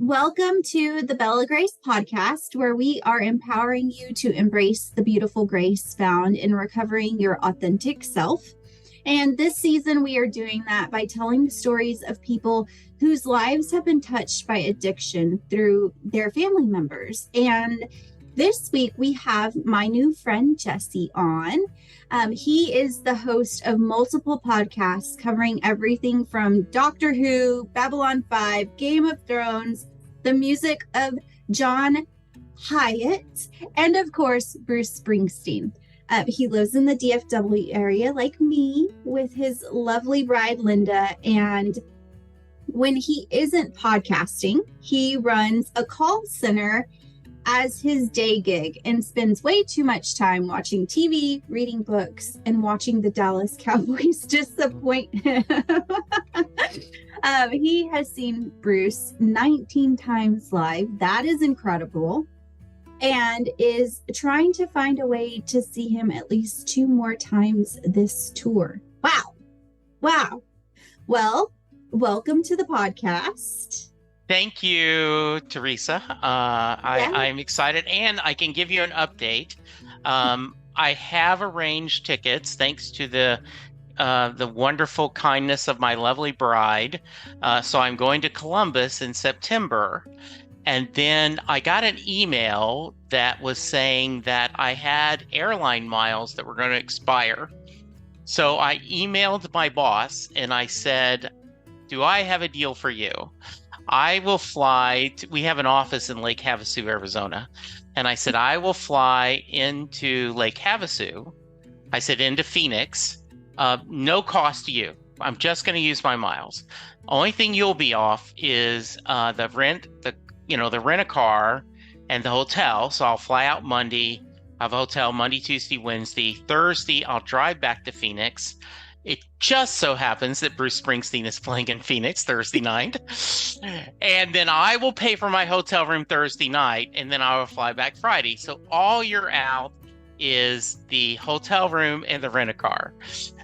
Welcome to the Bella Grace podcast, where we are empowering you to embrace the beautiful grace found in recovering your authentic self. And this season, we are doing that by telling stories of people whose lives have been touched by addiction through their family members. And this week, we have my new friend, Jesse, on. He is the host of multiple podcasts covering everything from Doctor Who, Babylon 5, Game of Thrones, the music of John Hyatt, and of course, Bruce Springsteen. He lives in the DFW area like me with his lovely bride, Linda. And when he isn't podcasting, he runs a call center as his day gig and spends way too much time watching TV, reading books, and watching the Dallas Cowboys disappoint him. He has seen Bruce 19 times live. That is incredible. And is trying to find a way to see him at least 2 more times this tour. Wow. Well, welcome to the podcast. Thank you, Teresa. I'm excited, and I can give you an update. I have arranged tickets thanks to the wonderful kindness of my lovely bride. So I'm going to Columbus in September. And then I got an email that was saying that I had airline miles that were going to expire. So I emailed my boss and I said, "Do I have a deal for you? I will fly we have an office in Lake Havasu, Arizona." And I said, "I will fly into Lake Havasu." I said, "into Phoenix, no cost to you. I'm just going to use my miles. Only thing you'll be off is the rent a car and the hotel. So I'll fly out Monday, have a hotel Monday, Tuesday, Wednesday. Thursday, I'll drive back to Phoenix. It just so happens that Bruce Springsteen is playing in Phoenix Thursday night. And then I will pay for my hotel room Thursday night, and then I will fly back Friday. So all you're out is the hotel room and the rent-a-car."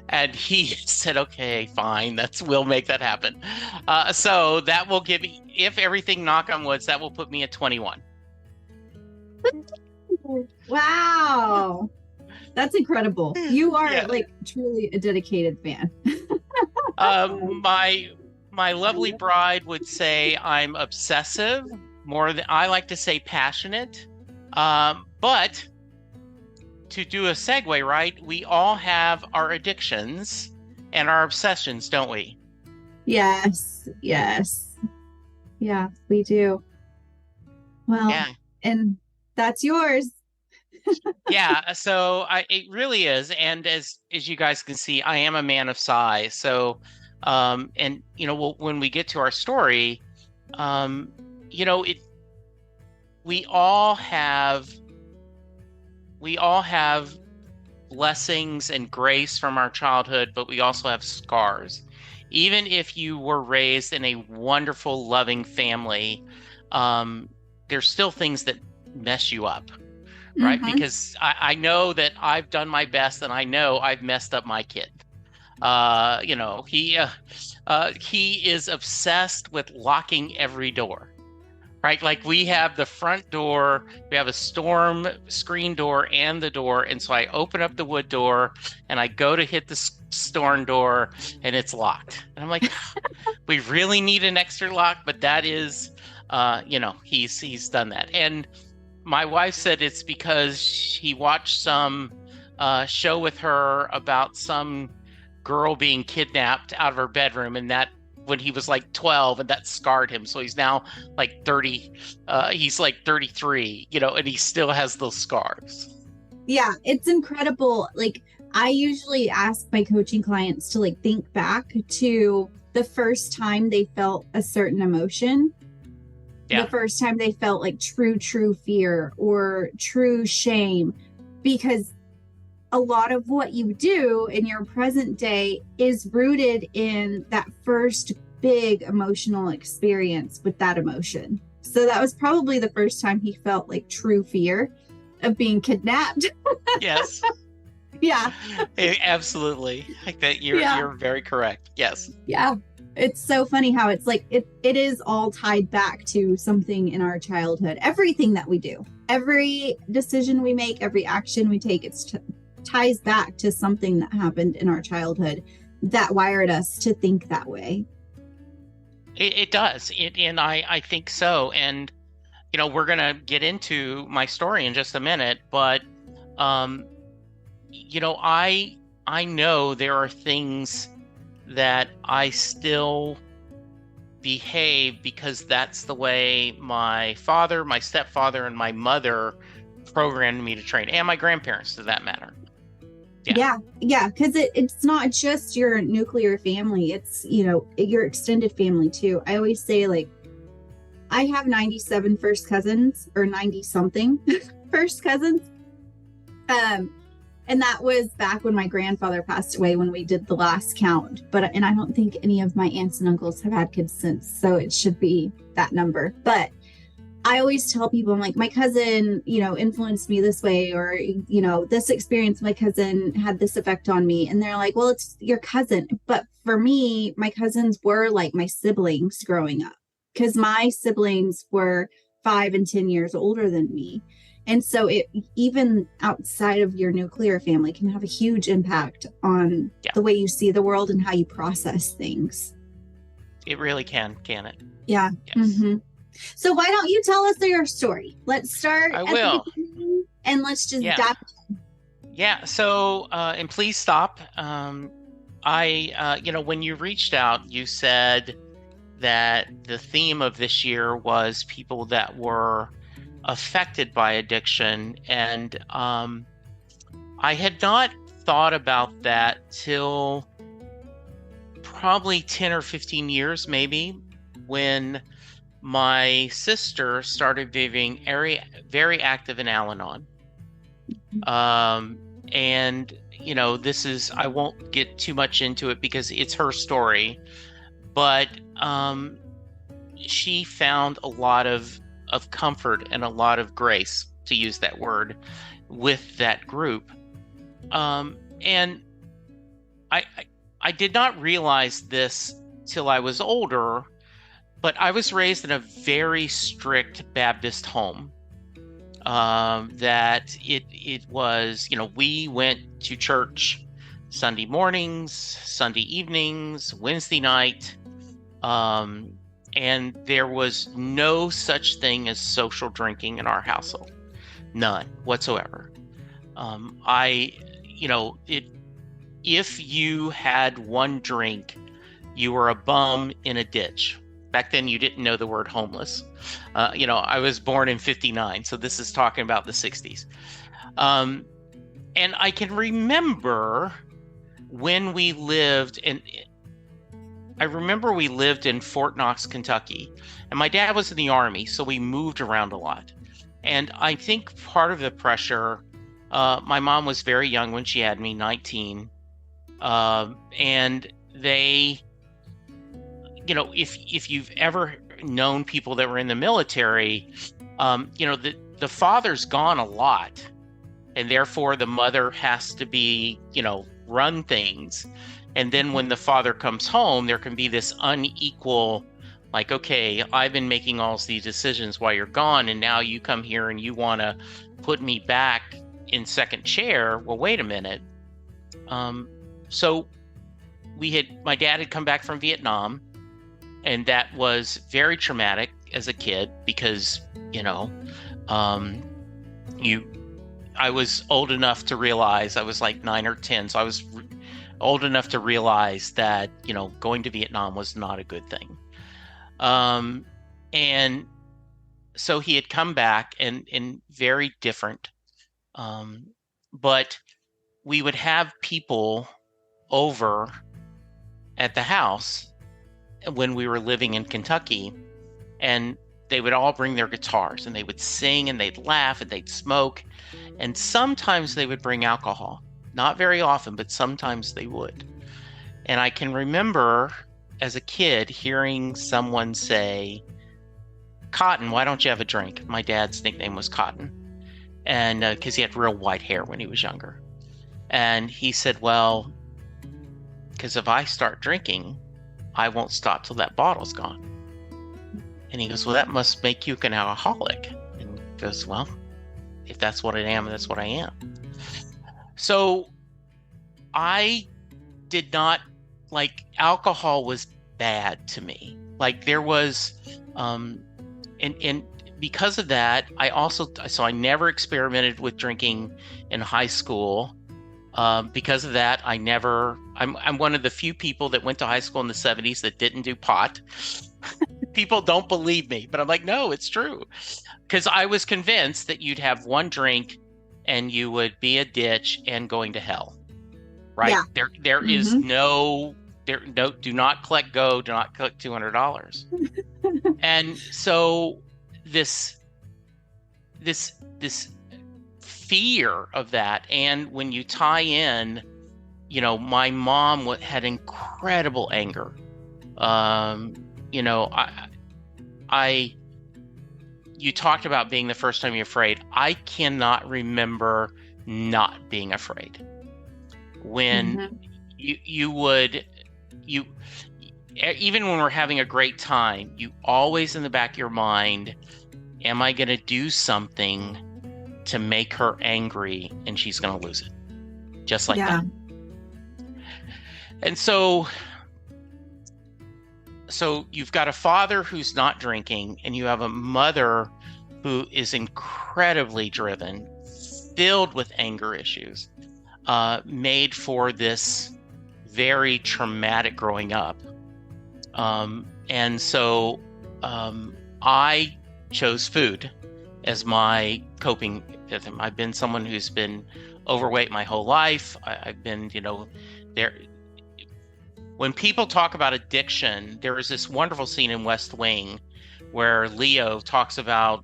And he said, "Okay, fine, we'll make that happen." So that will give me, if everything, knock on wood, that will put me at 21. Wow. That's incredible. You are truly a dedicated fan. My lovely bride would say I'm obsessive, more than I like to say passionate. But to do a segue, right? We all have our addictions and our obsessions, don't we? Yes. Yeah, we do. Well, yeah. And that's yours. Yeah, so it really is. And as you guys can see, I am a man of size. So, when we get to our story, we all have blessings and grace from our childhood, but we also have scars. Even if you were raised in a wonderful, loving family, there's still things that mess you up. Right? Mm-hmm. Because I know that I've done my best, and I know I've messed up my kid. He is obsessed with locking every door, right? Like we have the front door, we have a storm screen door and the door. And so I open up the wood door and I go to hit the storm door and it's locked. And I'm like, we really need an extra lock, but that is, he's done that. And my wife said it's because he watched some show with her about some girl being kidnapped out of her bedroom, and that when he was like 12, and that scarred him. So he's now like 30. He's like 33, and he still has those scars. Yeah, it's incredible. Like I usually ask my coaching clients to think back to the first time they felt a certain emotion. Yeah. The first time they felt true fear or true shame, because a lot of what you do in your present day is rooted in that first big emotional experience with that emotion. So that was probably the first time he felt true fear of being kidnapped. Yes. Yeah. Absolutely. You're very correct. Yes. Yeah. It's so funny how it's like it is all tied back to something in our childhood. Everything that we do, every decision we make, every action we take, ties back to something that happened in our childhood that wired us to think that way. It does. And I think so. And, we're going to get into my story in just a minute, but, I know there are things that I still behave because that's the way my father, my stepfather, and my mother programmed me to train, and my grandparents, to that matter. Yeah. Because it's not just your nuclear family, it's, your extended family too. I always say, like, I have 97 first cousins, or 90 something first cousins. And that was back when my grandfather passed away, when we did the last count. And I don't think any of my aunts and uncles have had kids since, so it should be that number. But I always tell people, I'm like, my cousin, influenced me this way, or, this experience, my cousin had this effect on me. And they're like, well, it's your cousin. But for me, my cousins were like my siblings growing up, because my siblings were 5 and 10 years older than me. And so it, even outside of your nuclear family, can have a huge impact on the way you see the world and how you process things. It really can it? Yeah. Yes. Mm-hmm. So why don't you tell us your story? Let's start at the beginning, and let's just dive in. Yeah. So, and please stop. When you reached out, you said that the theme of this year was people that were affected by addiction. And I had not thought about that till probably 10 or 15 years, maybe, when my sister started being very active in Al-Anon. And, this is, I won't get too much into it because it's her story, but she found a lot of comfort and a lot of grace, to use that word, with that group. And I did not realize this till I was older, but I was raised in a very strict Baptist home. That it was, we went to church Sunday mornings, Sunday evenings, Wednesday night, and there was no such thing as social drinking in our household, none whatsoever. If you had one drink, you were a bum in a ditch. Back then, you didn't know the word homeless. I was born in 1959, so this is talking about the 1960s. And I can remember when we lived in Fort Knox, Kentucky, and my dad was in the Army, so we moved around a lot. And I think part of the pressure, my mom was very young when she had me, 19, and they, if you've ever known people that were in the military, the father's gone a lot, and therefore the mother has to be, run things. And then when the father comes home, there can be this unequal, like, okay, I've been making all these decisions while you're gone, and now you come here and you want to put me back in second chair. Well, wait a minute. So my dad had come back from Vietnam, and that was very traumatic as a kid because, I was old enough to realize, I was like 9 or 10, so I was old enough to realize that, going to Vietnam was not a good thing. And so he had come back and very different. But we would have people over at the house when we were living in Kentucky, and they would all bring their guitars and they would sing and they'd laugh and they'd smoke. And sometimes they would bring alcohol. Not very often, but sometimes they would. And I can remember as a kid hearing someone say, "Cotton, why don't you have a drink?" My dad's nickname was Cotton. And because he had real white hair when he was younger. And he said, well, because if I start drinking, I won't stop till that bottle's gone. And he goes, well, that must make you an alcoholic. And he goes, well, if that's what I am, that's what I am. So I did not, like, alcohol was bad to me. Like, there was, and because of that, I never experimented with drinking in high school. Because of that, I'm one of the few people that went to high school in the 70s that didn't do pot. People don't believe me, but I'm like, no, it's true. Because I was convinced that you'd have one drink and you would be a ditch and going to hell. Right? Yeah. There is do not collect do not collect $200. And so this fear of that, and when you tie in, my mom had incredible anger. You talked about being the first time you're afraid. I cannot remember not being afraid. When even when we're having a great time, you always in the back of your mind, am I going to do something to make her angry and she's going to lose it? Just like that. And so you've got a father who's not drinking, and you have a mother who is incredibly driven, filled with anger issues, made for this very traumatic growing up. And so I chose food as my coping rhythm. I've been someone who's been overweight my whole life. I've been, there. When people talk about addiction, there is this wonderful scene in West Wing where Leo talks about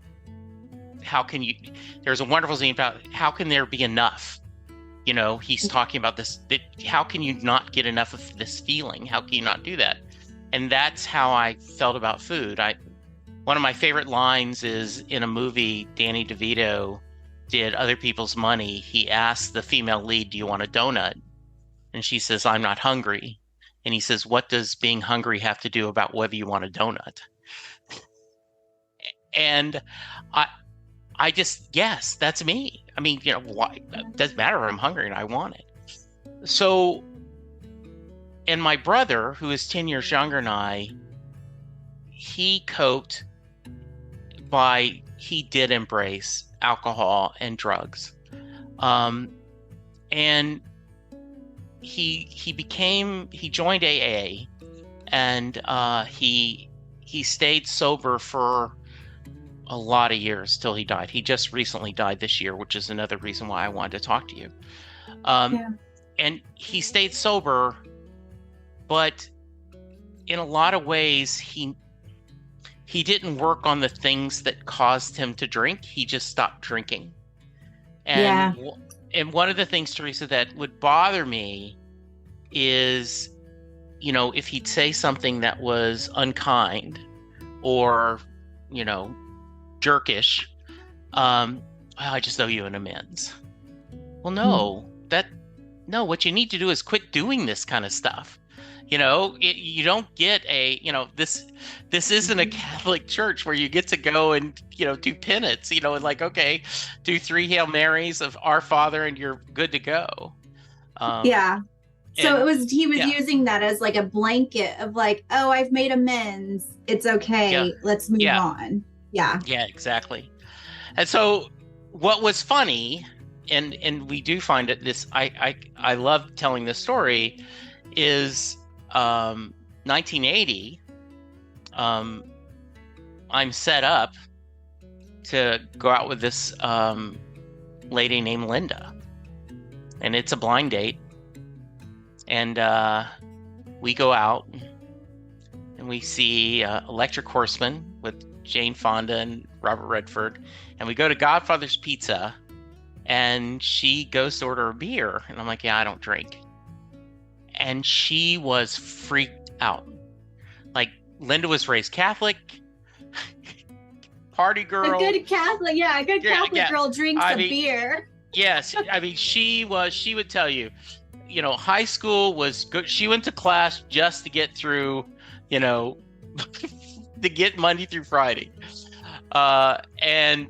there's a wonderful scene about how can there be enough? He's talking about this, how can you not get enough of this feeling? How can you not do that? And that's how I felt about food. One of my favorite lines is in a movie Danny DeVito did, Other People's Money. He asked the female lead, do you want a donut? And she says, I'm not hungry. And he says, what does being hungry have to do about whether you want a donut? And I just, yes, that's me. I mean, why? It doesn't matter if I'm hungry and I want it. So, and my brother, who is 10 years younger than I, he coped he did embrace alcohol and drugs. And he joined AA, and he stayed sober for a lot of years till he died. He just recently died this year, which is another reason why I wanted to talk to you. And he stayed sober, but in a lot of ways, he didn't work on the things that caused him to drink. He just stopped drinking. And one of the things, Teresa, that would bother me is, if he'd say something that was unkind or, jerkish, I just owe you an amends. Well, no, what you need to do is quit doing this kind of stuff. You don't get this isn't a Catholic church where you get to go and, do penance, and like, okay, do 3 Hail Marys of Our Father and you're good to go. So he was using that as like a blanket of like, oh, I've made amends. It's okay. Let's move on. Yeah, exactly. And so what was funny, and we do find it, I love telling this story, is 1980, I'm set up to go out with this lady named Linda, and it's a blind date, and we go out and we see Electric Horseman with Jane Fonda and Robert Redford, and we go to Godfather's Pizza, and she goes to order a beer, and I'm like, I don't drink. And she was freaked out. Like, Linda was raised Catholic, party girl. A good Catholic, a good Catholic girl drinks a beer. Yes, I mean, she would tell you, high school was good. She went to class just to get through, to get Monday through Friday. And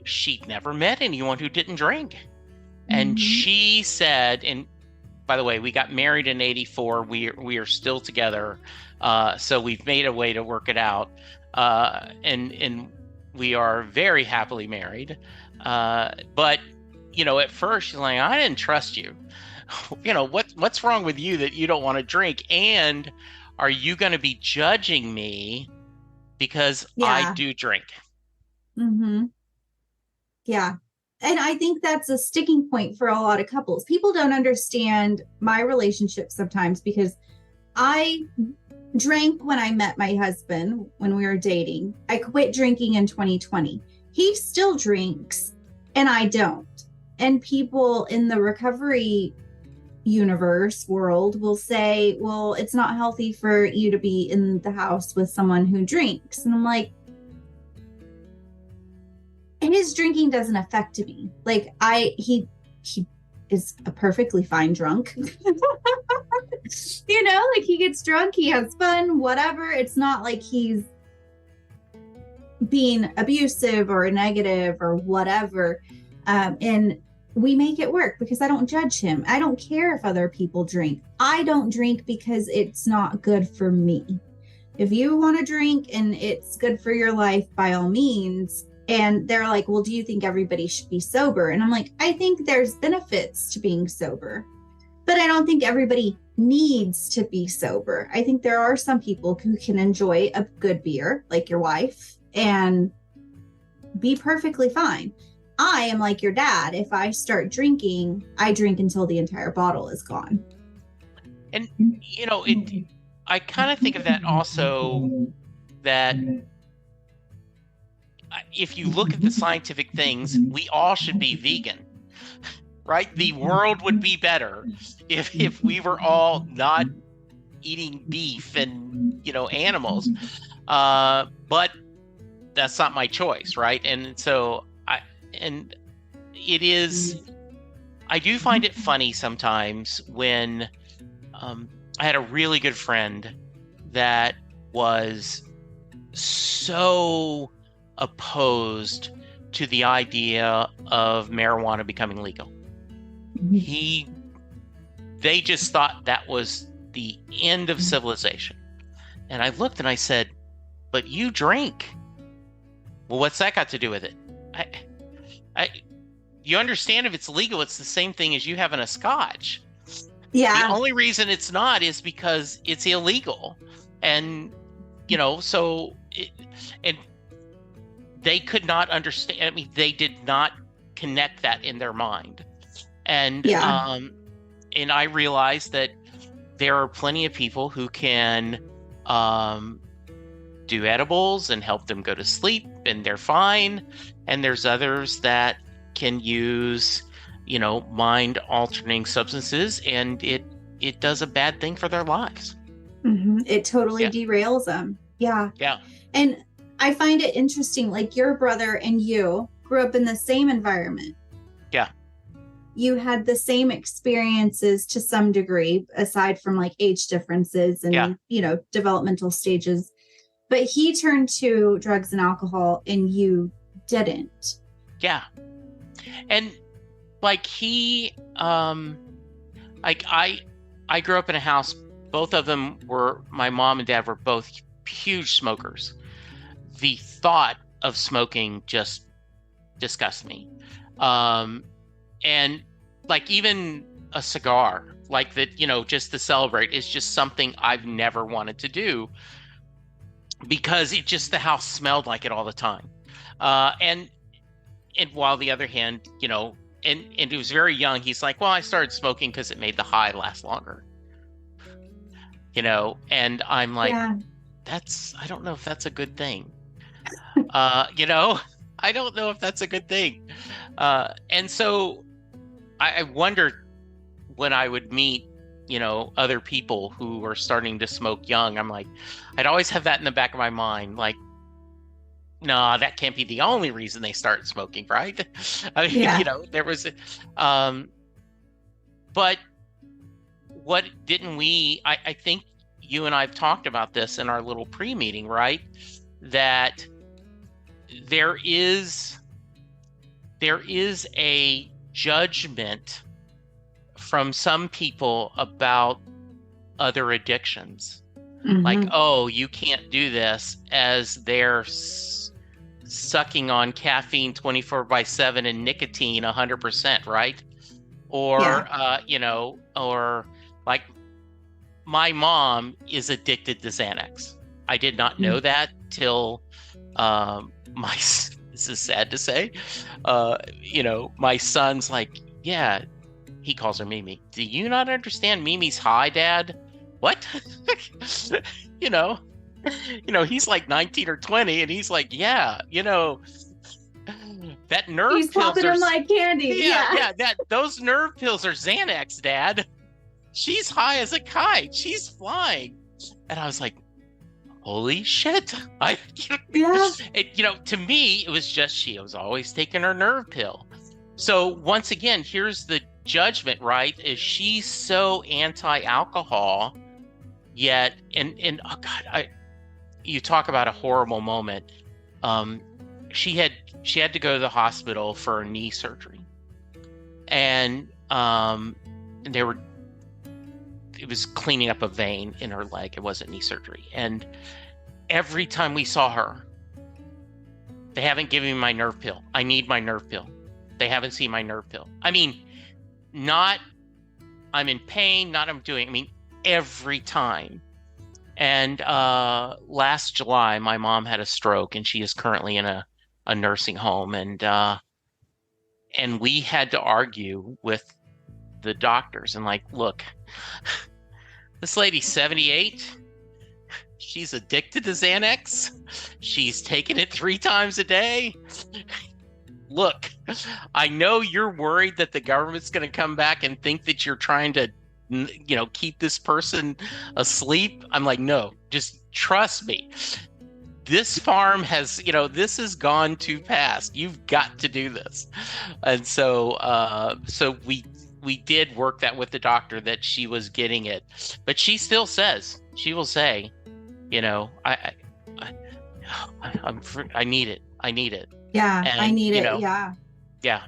she'd never met anyone who didn't drink. And she said, and by the way, we got married in 1984. We are still together. So we've made a way to work it out. And we are very happily married. But, at first she's like, I didn't trust you. What's wrong with you that you don't want to drink? And are you going to be judging me because I do drink? Yeah. And I think that's a sticking point for a lot of couples. People don't understand my relationship sometimes because I drank when I met my husband when we were dating. I quit drinking in 2020. He still drinks and I don't. And people in the recovery world will say, well, it's not healthy for you to be in the house with someone who drinks. And I'm like, his drinking doesn't affect me. Like he is a perfectly fine drunk. Like he gets drunk, he has fun, whatever. It's not like he's being abusive or negative or whatever. And we make it work because I don't judge him. I don't care if other people drink. I don't drink because it's not good for me. If you want to drink and it's good for your life, by all means. And they're like, well, do you think everybody should be sober? And I'm like, I think there's benefits to being sober, but I don't think everybody needs to be sober. I think there are some people who can enjoy a good beer, like your wife, and be perfectly fine. I am like your dad. If I start drinking, I drink until the entire bottle is gone. And, I kind of think of that also, that if you look at the scientific things, we all should be vegan, right? The world would be better if we were all not eating beef and, animals. But that's not my choice, right? And so I do find it funny sometimes when I had a really good friend that was so opposed to the idea of marijuana becoming legal. They just thought that was the end of civilization. And I looked and I said, but you drink. Well, what's that got to do with it? You understand if it's legal, it's the same thing as you having a scotch. Yeah. The only reason it's not is because it's illegal. And, and they could not understand. I mean, they did not connect that in their mind. And, and I realized that there are plenty of people who can, do edibles and help them go to sleep and they're fine. And there's others that can use, mind altering substances and it does a bad thing for their lives. It totally derails them. Yeah. Yeah. And I find it interesting, like your brother and you grew up in the same environment. Yeah. You had the same experiences to some degree, aside from like age differences and, developmental stages. But he turned to drugs and alcohol and you didn't. Yeah. And like he, like I grew up in a house, both of them my mom and dad were both huge smokers. The thought of smoking just disgusts me. And like even a cigar, like that, just to celebrate is just something I've never wanted to do because the house smelled like it all the time. And while the other hand, and he was very young, he's like, well, I started smoking because it made the high last longer. And I'm like, I don't know if that's a good thing. I don't know if that's a good thing. And so I wonder when I would meet, other people who are starting to smoke young, I'm like, I'd always have that in the back of my mind. Like, no, that can't be the only reason they start smoking, right? I mean, there was, but what didn't we, I think you and I've talked about this in our little pre-meeting, right? That there is a judgment from some people about other addictions. Like, oh, you can't do this, as they're sucking on caffeine 24/7 and nicotine 100%, right? Or, or like my mom is addicted to Xanax. I did not know that till this is sad to say, my son's like, yeah, he calls her Mimi. Do you not understand Mimi's high, Dad? What? He's like 19 or 20, and he's like, yeah, that nerve he's pills popping them like candy. Yeah, those nerve pills are Xanax, Dad. She's high as a kite. She's flying. And I was like, holy shit. To me, it was just she was always taking her nerve pill. So once again, here's the judgment, right? Is she's so anti-alcohol, yet, and oh God, you talk about a horrible moment. She had to go to the hospital for a knee surgery, and it was cleaning up a vein in her leg. It wasn't knee surgery. And every time we saw her, they haven't given me my nerve pill. I need my nerve pill. They haven't seen my nerve pill. I mean, not I'm in pain, not I'm doing, I mean, every time. And last July, my mom had a stroke, and she is currently in a nursing home. And we had to argue with the doctors and like, look, this lady's 78. She's addicted to Xanax. She's taking it 3 times a day. Look, I know you're worried that the government's going to come back and think that you're trying to, keep this person asleep. I'm like, no, just trust me. This farm has, this has gone too fast. You've got to do this. And so we did work that with the doctor, that she was getting it, but she still says, she will say, I need it. I need it. Yeah. And, I need it. Yeah. Yeah.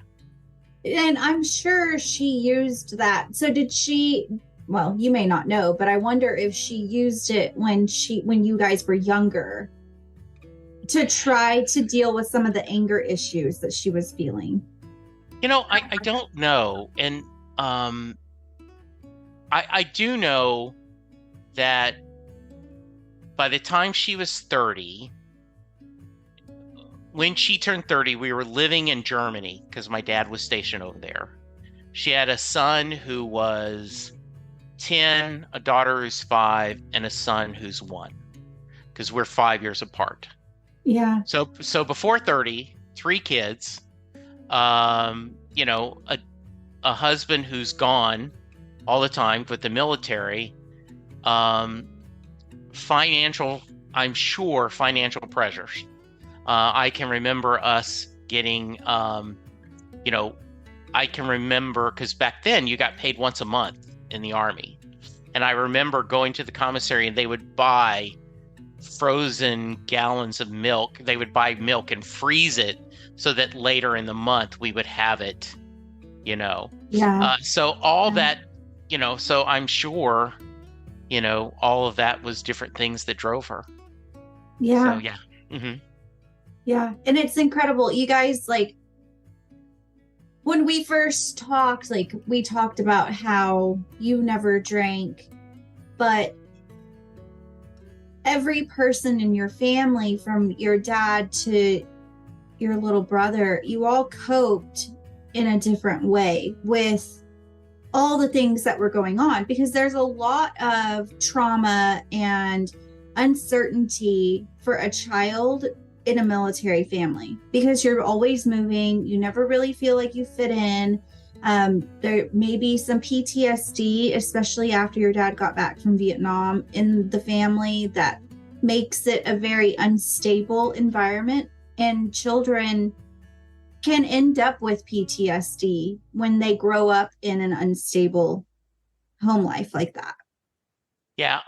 And I'm sure she used that. So did she, well, you may not know, but I wonder if she used it when you guys were younger to try to deal with some of the anger issues that she was feeling. I don't know. And I do know that by the time she was 30, when she turned 30, we were living in Germany because my dad was stationed over there. She had a son who was 10, a daughter who's 5, and a son who's 1, because we're 5 years apart. Yeah. So before 30, 3 kids, a husband who's gone all the time with the military, financial pressures. I can remember us getting, I can remember, because back then you got paid once a month in the Army. And I remember going to the commissary, and they would buy frozen gallons of milk. They would buy milk and freeze it so that later in the month we would have it, Yeah. So all that, so I'm sure, all of that was different things that drove her. Yeah. So, yeah. Mm-hmm. Yeah. And it's incredible. You guys, like, when we first talked, like, we talked about how you never drank, but every person in your family, from your dad to your little brother, you all coped in a different way with all the things that were going on, because there's a lot of trauma and uncertainty for a child in a military family, because you're always moving. You never really feel like you fit in. There may be some PTSD, especially after your dad got back from Vietnam, in the family, that makes it a very unstable environment. And children can end up with PTSD when they grow up in an unstable home life like that. Yeah.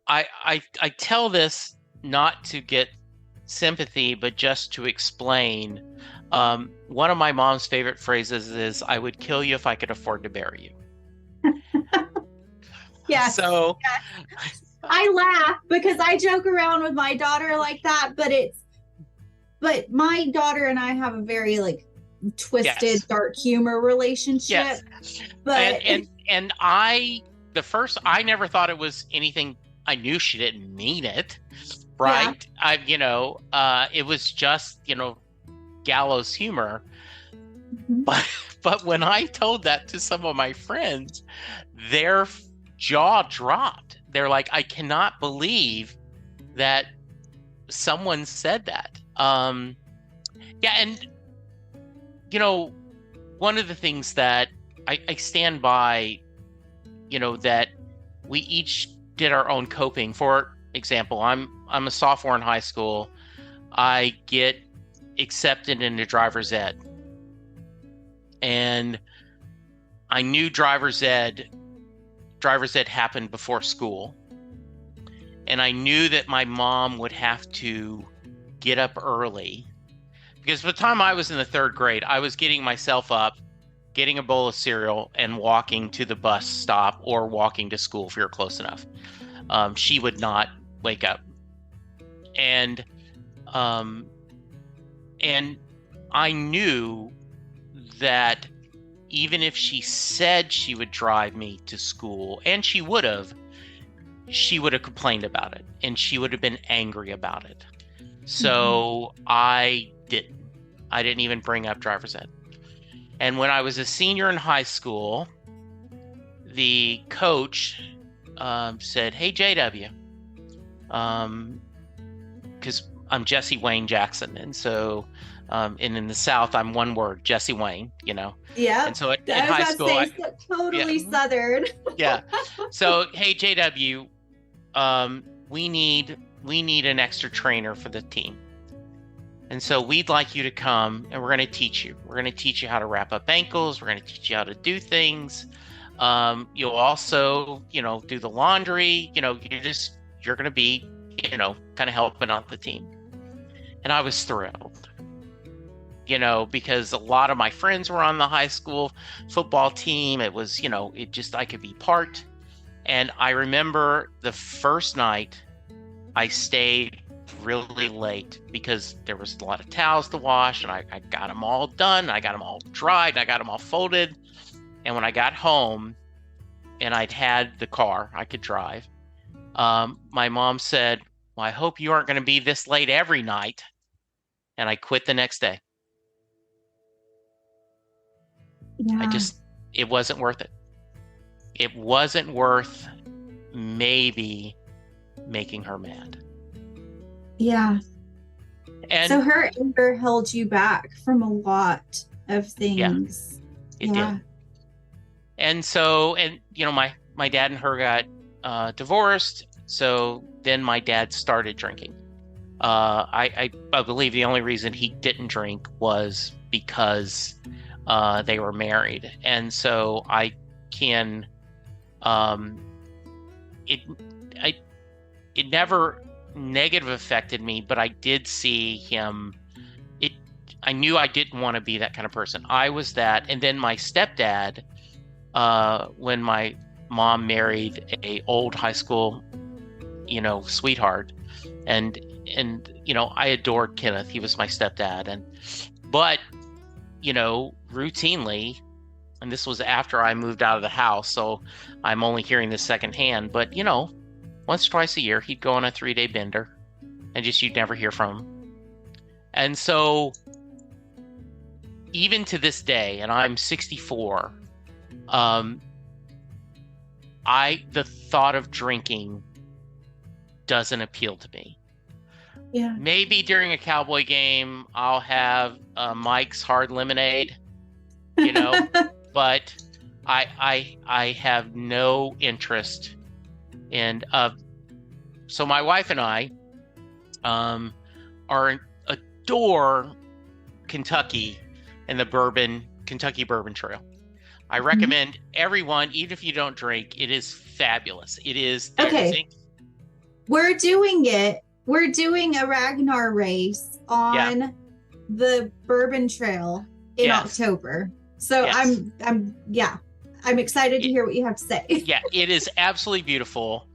I tell this not to get sympathy, but just to explain. One of my mom's favorite phrases is, "I would kill you if I could afford to bury you." Yes. So Yes. I laugh because I joke around with my daughter like that, but my daughter and I have a very like twisted, yes, dark humor relationship. yes, But and I never thought it was anything. I knew she didn't mean it, right? It was just gallows humor. mm-hmm. But when I told that to some of my friends, their jaw dropped. They're like, "I cannot believe that someone said that." Yeah, and one of the things that I stand by, that we each did our own coping. For example, I'm a sophomore in high school. I get accepted into driver's ed, and I knew driver's ed happened before school, and I knew that my mom would have to get up early, because by the time I was in the third grade, I was getting myself up, getting a bowl of cereal, and walking to the bus stop or walking to school if you're close enough. She would not wake up, and I knew that even if she said she would drive me to school, and she would have complained about it, and she would have been angry about it. So I didn't even bring up driver's ed. And when I was a senior in high school, the coach said, "Hey, JW," because I'm Jesse Wayne Jackson, and so and in the South, I'm one word, Jesse Wayne, Yeah. And so in high school, totally Southern. Yeah. So, "Hey, JW, we need an extra trainer for the team. And so we'd like you to come, and we're going to teach you. We're going to teach you how to wrap up ankles. We're going to teach you how to do things. You'll also, do the laundry. You're going to be, kind of helping out the team." And I was thrilled, because a lot of my friends were on the high school football team. It was, I could be part. And I remember the first night I stayed really late because there was a lot of towels to wash, and I got them all done. I got them all dried. I got them all folded. And when I got home and I'd had the car, I could drive. My mom said, "Well, I hope you aren't going to be this late every night." And I quit the next day. Yeah. It wasn't worth it. It wasn't worth maybe making her mad. Yeah. And so her anger held you back from a lot of things. Yeah, it did. And so, my dad and her got divorced. So then my dad started drinking. I believe the only reason he didn't drink was because they were married. And so I can, it never negative affected me, but I did see him. I knew I didn't want to be that kind of person. I was that. And then my stepdad, when my mom married a old high school, sweetheart, and I adored Kenneth. He was my stepdad. But routinely, and this was after I moved out of the house, so I'm only hearing this secondhand, but once or twice a year, he'd go on a 3-day bender, and you'd never hear from him. And so even to this day, and I'm 64, the thought of drinking doesn't appeal to me. Yeah. Maybe during a Cowboy game, I'll have Mike's Hard Lemonade, but I have no interest in. So my wife and I adore Kentucky and the Kentucky Bourbon Trail. I recommend everyone, even if you don't drink, it is fabulous. It is. Okay. We're doing it. We're doing a Ragnar race on the Bourbon Trail in October. So I'm excited to hear what you have to say. Yeah, it is absolutely beautiful.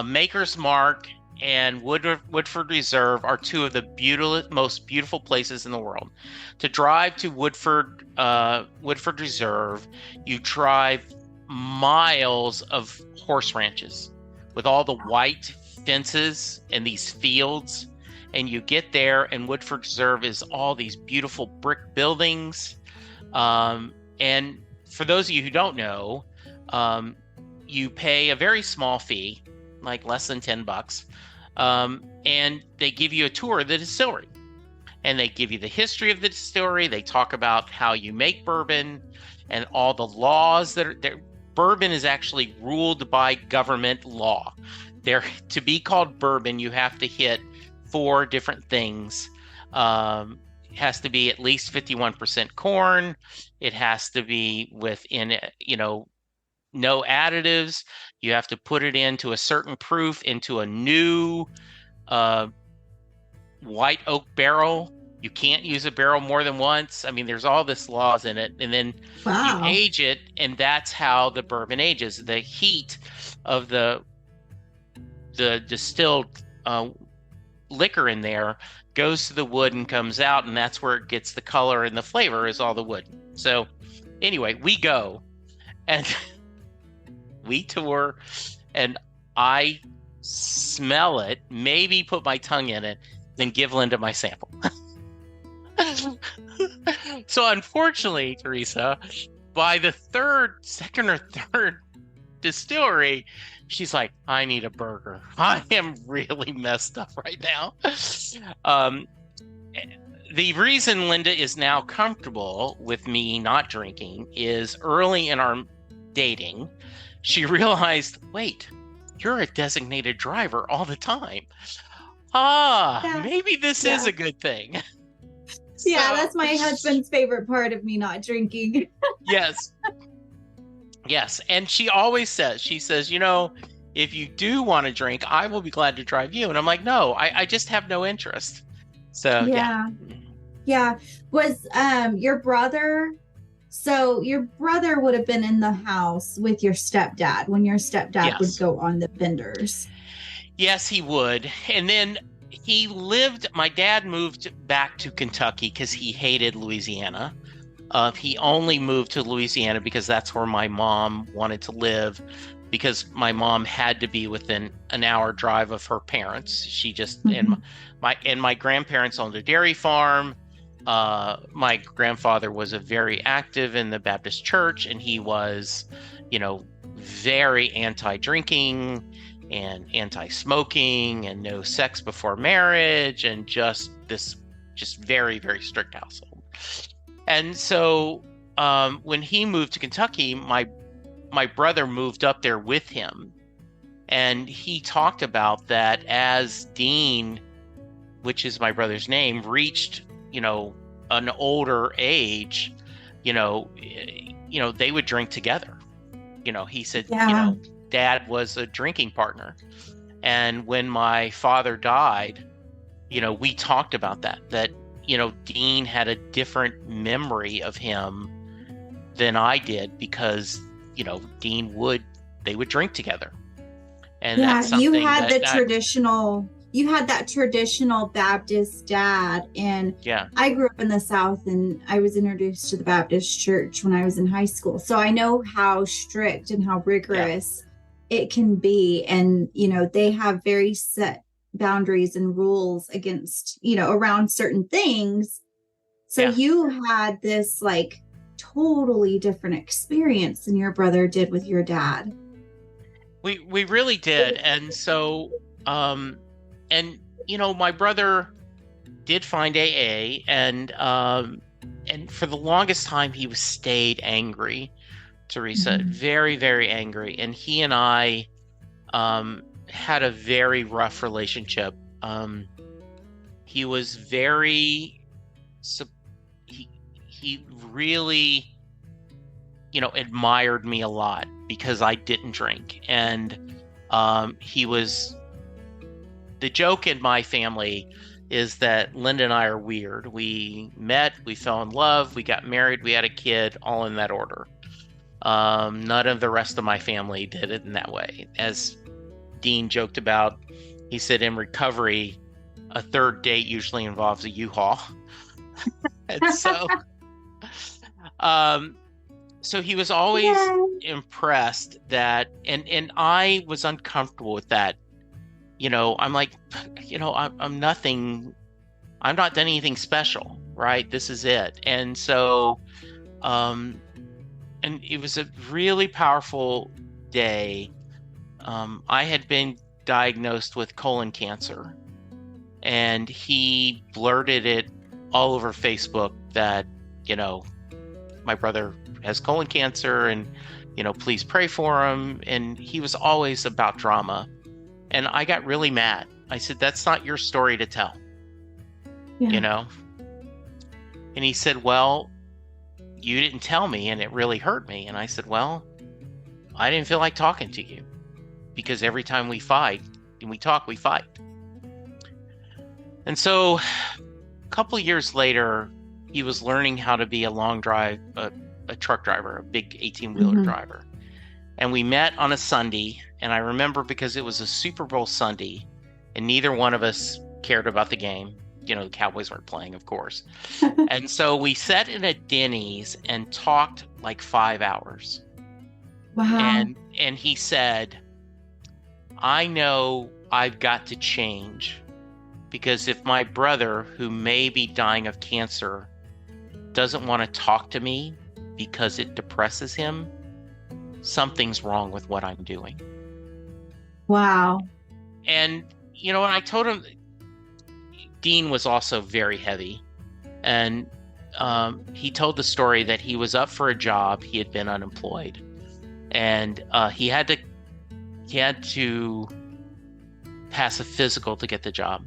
Maker's Mark and Woodford Reserve are two of the most beautiful places in the world. To drive to Woodford Reserve, you drive miles of horse ranches with all the white fences and these fields, and you get there, and Woodford Reserve is all these beautiful brick buildings. And for those of you who don't know, you pay a very small fee, like less than $10, and they give you a tour of the distillery, and they give you the history of the distillery. They talk about how you make bourbon and all the laws that are there. Bourbon is actually ruled by government law. To be called bourbon, you have to hit 4 different things. It has to be at least 51% corn. It has to be within, no additives. You have to put it into a certain proof into a new white oak barrel. You can't use a barrel more than once. I mean, there's all this laws in it. And then you age it, and that's how the bourbon ages. The heat of the distilled liquor in there goes to the wood and comes out, and that's where it gets the color and the flavor, is all the wood. So anyway, we go and we tour, and I smell it, maybe put my tongue in it, then give Linda my sample. So unfortunately, Teresa, by the second or third distillery, she's like, I need a burger. I am really messed up right now. The reason Linda is now comfortable with me not drinking is early in our dating, she realized, wait, you're a designated driver all the time. Maybe this is a good thing. Yeah, that's my husband's favorite part of me not drinking. Yes. And she always says, if you do want to drink, I will be glad to drive you. And I'm like, no, I just have no interest. So yeah. Was your brother would have been in the house with your stepdad when your stepdad would go on the vendors? Yes, he would. And then my dad moved back to Kentucky because he hated Louisiana. He only moved to Louisiana because that's where my mom wanted to live, because my mom had to be within an hour drive of her parents. She just, and my grandparents owned a dairy farm. My grandfather was very active in the Baptist church, and he was, very anti-drinking and anti-smoking and no sex before marriage, and just very, very strict household. And so when he moved to Kentucky, my brother moved up there with him, and he talked about that as Dean, which is my brother's name, reached, an older age, they would drink together. He said, Dad was a drinking partner. And when my father died, we talked about that, Dean had a different memory of him than I did, because, they would drink together. And that's something you had that traditional Baptist dad. And I grew up in the South, and I was introduced to the Baptist church when I was in high school. So I know how strict and how rigorous it can be. And, they have very set boundaries and rules against, around certain things. So you had this totally different experience than your brother did with your dad. We really did. And so, my brother did find AA, and for the longest time he stayed angry, Teresa, very, very angry. And he and I had a very rough relationship. He was very, he really admired me a lot because I didn't drink. And the joke in my family is that Linda and I are weird. We met, we fell in love, we got married, we had a kid, all in that order. None of the rest of my family did it in that way. As Dean joked about, he said in recovery, a third date usually involves a U-Haul. And so he was always impressed that, and I was uncomfortable with that. I'm like, I'm nothing, I'm not done anything special, right? This is it. And so, and it was a really powerful day. I had been diagnosed with colon cancer, and he blurted it all over Facebook that, my brother has colon cancer and, please pray for him. And he was always about drama. And I got really mad. I said, that's not your story to tell, And he said, well, you didn't tell me and it really hurt me. And I said, well, I didn't feel like talking to you because every time we fight and we talk, we fight. And so a couple of years later, he was learning how to be a truck driver, a big 18-wheeler driver. And we met on a Sunday. And I remember because it was a Super Bowl Sunday and neither one of us cared about the game. The Cowboys weren't playing, of course. And so we sat in a Denny's and talked like 5 hours. Wow. And he said, I know I've got to change because if my brother, who may be dying of cancer, doesn't want to talk to me because it depresses him, something's wrong with what I'm doing. Wow. And, and I told him, Dean was also very heavy. And he told the story that he was up for a job. He had been unemployed. And he had to pass a physical to get the job.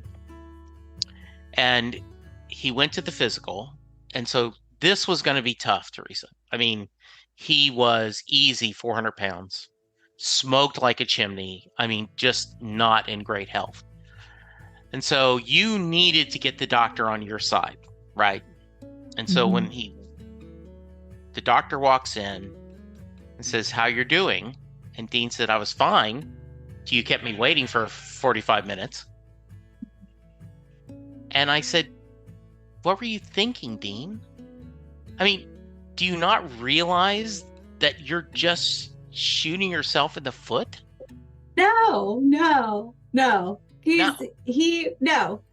And he went to the physical. And so this was going to be tough, Teresa. I mean, he was easy 400 pounds, smoked like a chimney. I mean, just not in great health. And so you needed to get the doctor on your side, right? And so when the doctor walks in and says, how you're doing? And Dean said, I was fine. You kept me waiting for 45 minutes. And I said, what were you thinking, Dean? I mean, do you not realize that you're just shooting yourself in the foot? No.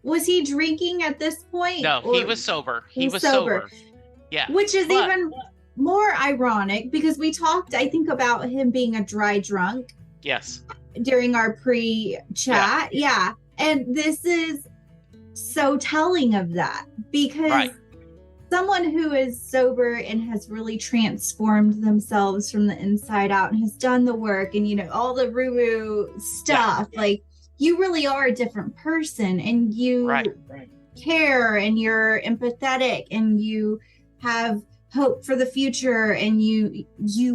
Was he drinking at this point? No, he was sober. He was sober. Yeah. Which is even more ironic because we talked, I think, about him being a dry drunk. Yes. During our pre-chat. Yeah. And this is so telling of that because someone who is sober and has really transformed themselves from the inside out and has done the work and, all the woo-woo stuff, like you really are a different person and you care and you're empathetic and you have hope for the future and you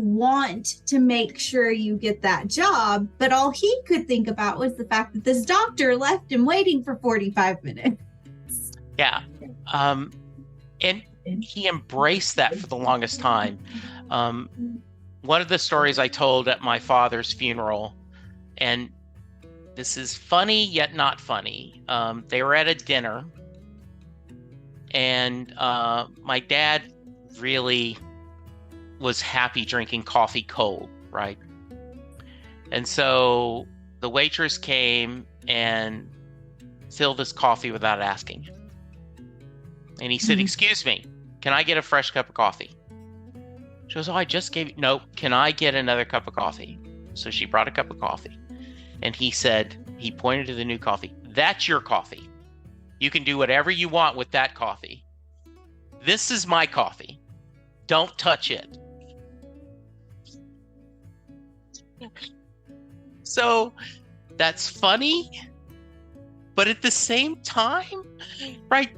want to make sure you get that job. But all he could think about was the fact that this doctor left him waiting for 45 minutes. Yeah. And he embraced that for the longest time. One of the stories I told at my father's funeral, and this is funny yet not funny. They were at a dinner, and my dad really was happy drinking coffee cold, right? And so the waitress came and filled his coffee without asking. And he said, excuse me, can I get a fresh cup of coffee? She goes, oh, I just gave you, no, can I get another cup of coffee? So she brought a cup of coffee. And he said, he pointed to the new coffee, that's your coffee. You can do whatever you want with that coffee. This is my coffee. Don't touch it. So that's funny, but at the same time, right?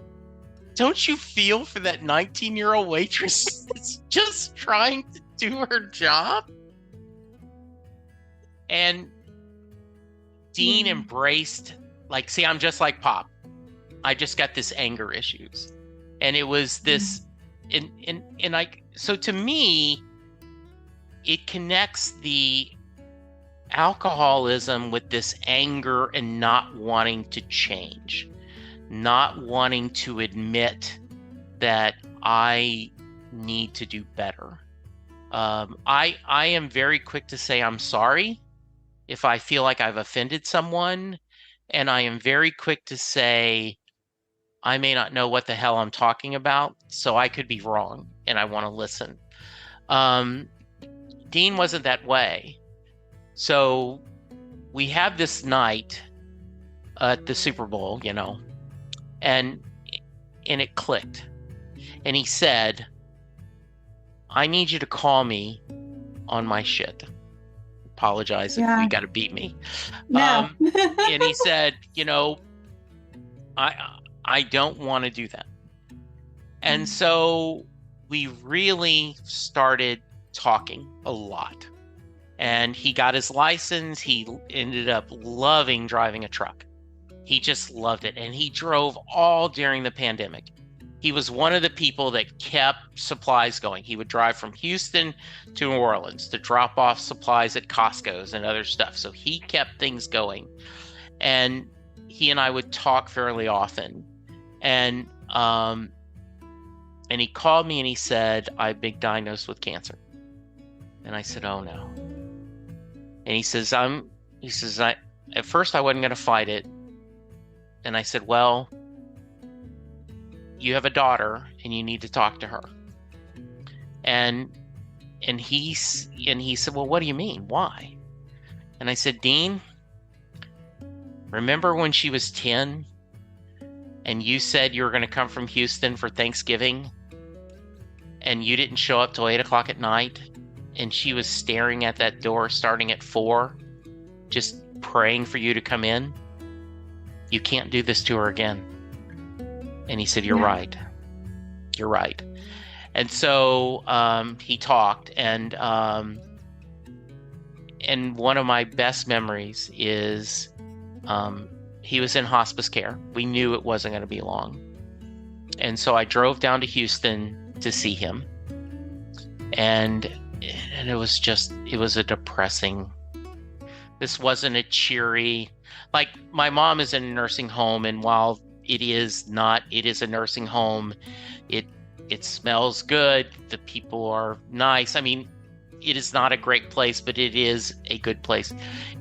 Don't you feel for that 19-year-old waitress that's just trying to do her job. And Dean embraced, like, see, I'm just like Pop. I just got this anger issues. And it was this, so to me, it connects the alcoholism with this anger and not wanting to change, not wanting to admit that I need to do better. I am very quick to say I'm sorry if I feel like I've offended someone, and I am very quick to say I may not know what the hell I'm talking about, so I could be wrong, and I want to listen. Dean wasn't that way. So we have this night at the Super Bowl, and it clicked. And he said, I need you to call me on my shit. Apologize if you got to beat me. No. And he said, I don't want to do that. And so we really started talking a lot. And he got his license. He ended up loving driving a truck. He just loved it. And he drove all during the pandemic. He was one of the people that kept supplies going. He would drive from Houston to New Orleans to drop off supplies at Costco's and other stuff. So he kept things going. And he and I would talk fairly often. And he called me and he said, I've been diagnosed with cancer. And I said, oh no. And he says, at first I wasn't going to fight it. And I said, well, you have a daughter and you need to talk to her. And he said, well, what do you mean? Why? And I said, Dean, remember when she was 10 and you said you were going to come from Houston for Thanksgiving and you didn't show up till 8:00 at night, and she was staring at that door starting at 4, just praying for you to come in? You can't do this to her again. And he said, you're right. You're right. And so he talked, and one of my best memories is he was in hospice care. We knew it wasn't going to be long. And so I drove down to Houston to see him. And it was a depressing, this wasn't a cheery, like, my mom is in a nursing home, and while it is a nursing home, it smells good, the people are nice. I mean, it is not a great place, but it is a good place.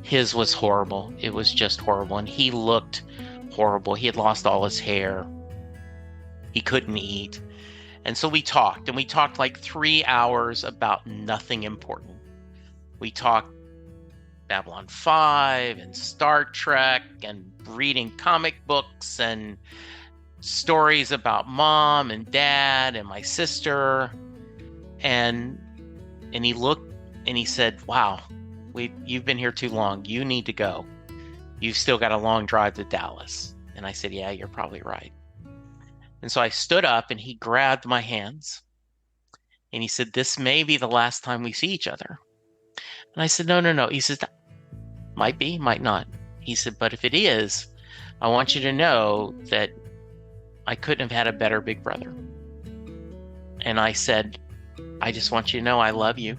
His was horrible. It was just horrible. And he looked horrible. He had lost all his hair. He couldn't eat. And so we talked like 3 hours about nothing important. We talked Babylon 5 and Star Trek and reading comic books and stories about mom and dad and my sister. And he looked and he said, wow, you've been here too long. You need to go. You've still got a long drive to Dallas. And I said, yeah, you're probably right. And so I stood up and he grabbed my hands and he said, this may be the last time we see each other. And I said, no. He said, might be, might not. He said, but if it is, I want you to know that I couldn't have had a better big brother. And I said, I just want you to know I love you.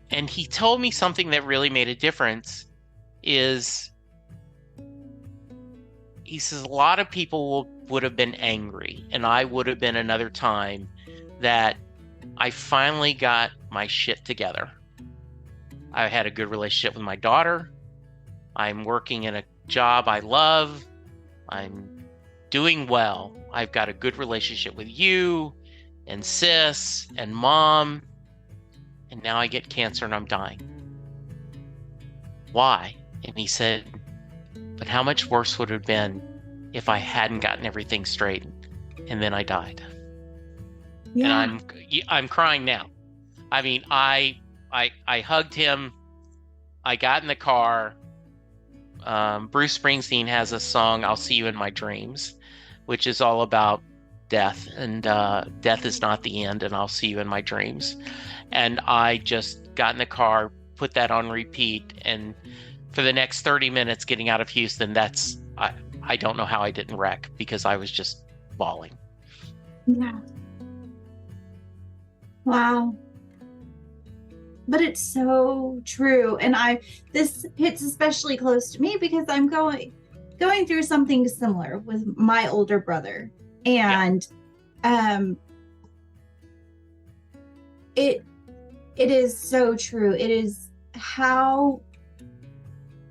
And he told me something that really made a difference is, he says, a lot of people would have been angry, and I would have been another time, that I finally got my shit together. I had a good relationship with my daughter. I'm working in a job I love. I'm doing well. I've got a good relationship with you and sis and mom. And now I get cancer and I'm dying. Why? And he said, but how much worse would it have been if I hadn't gotten everything straight and then I died? Yeah. And I'm crying now. I mean, I hugged him. I got in the car. Bruce Springsteen has a song, I'll See You in My Dreams, which is all about death, and death is not the end, and I'll see you in my dreams. And I just got in the car, put that on repeat, and for the next 30 minutes getting out of Houston, I don't know how I didn't wreck, because I was just bawling. Yeah. Wow. But it's so true. And this hits especially close to me because I'm going through something similar with my older brother. And it is so true. It is how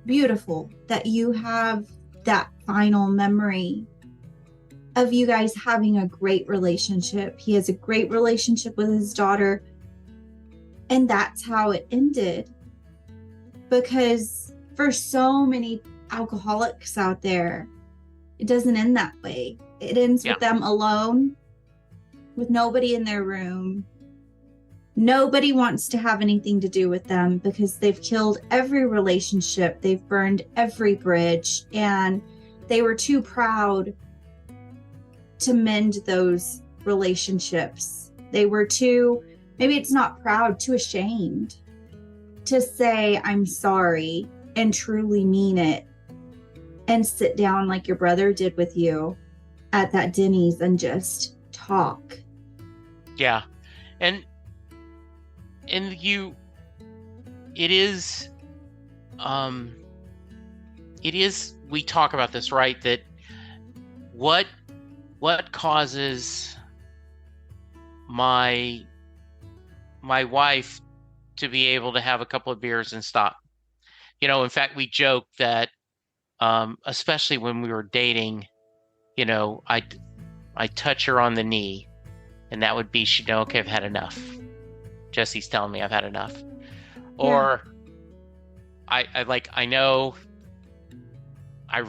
beautiful that you have that final memory of you guys having a great relationship. He has a great relationship with his daughter. And that's how it ended. Because for so many alcoholics out there, it doesn't end that way. It ends with them alone, with nobody in their room. Nobody wants to have anything to do with them because they've killed every relationship. They've burned every bridge, and they were too proud to mend those relationships. They were too, maybe it's not proud, too ashamed to say, I'm sorry, and truly mean it, and sit down like your brother did with you at that Denny's and just talk. Yeah. And it is, we talk about this, right? That what causes my wife to be able to have a couple of beers and stop? In fact, we joke that, especially when we were dating, I'd touch her on the knee, and that would be, she'd know, okay, I've had enough. Jesse's telling me I've had enough. Or I know, I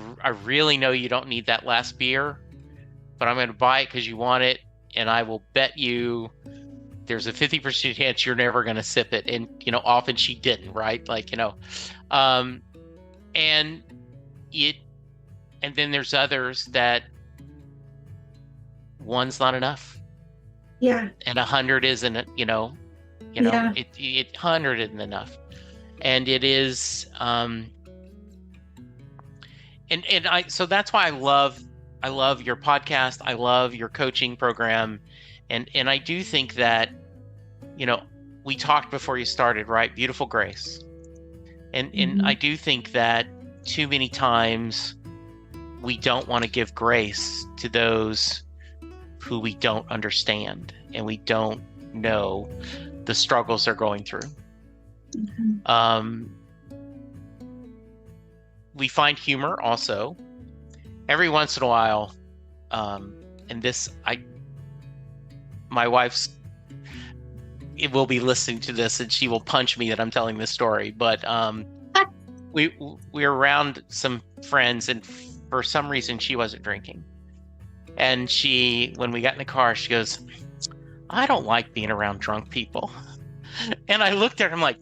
really know you don't need that last beer, but I'm going to buy it because you want it, and I will bet you there's a 50% chance you're never going to sip it. And, often she didn't, right? And then there's others that one's not enough. Yeah. And 100 isn't, 100 isn't enough. And it is, so that's why I love your podcast. I love your coaching program. And I do think that, we talked before you started, right? Beautiful grace. And I do think that too many times we don't want to give grace to those who we don't understand, and we don't know the struggles they're going through. We find humor also every once in a while. And this, my wife's, it will be listening to this, and she will punch me that I'm telling this story. But we were around some friends, and for some reason she wasn't drinking. And when we got in the car, she goes, I don't like being around drunk people. And I looked at her, I'm like,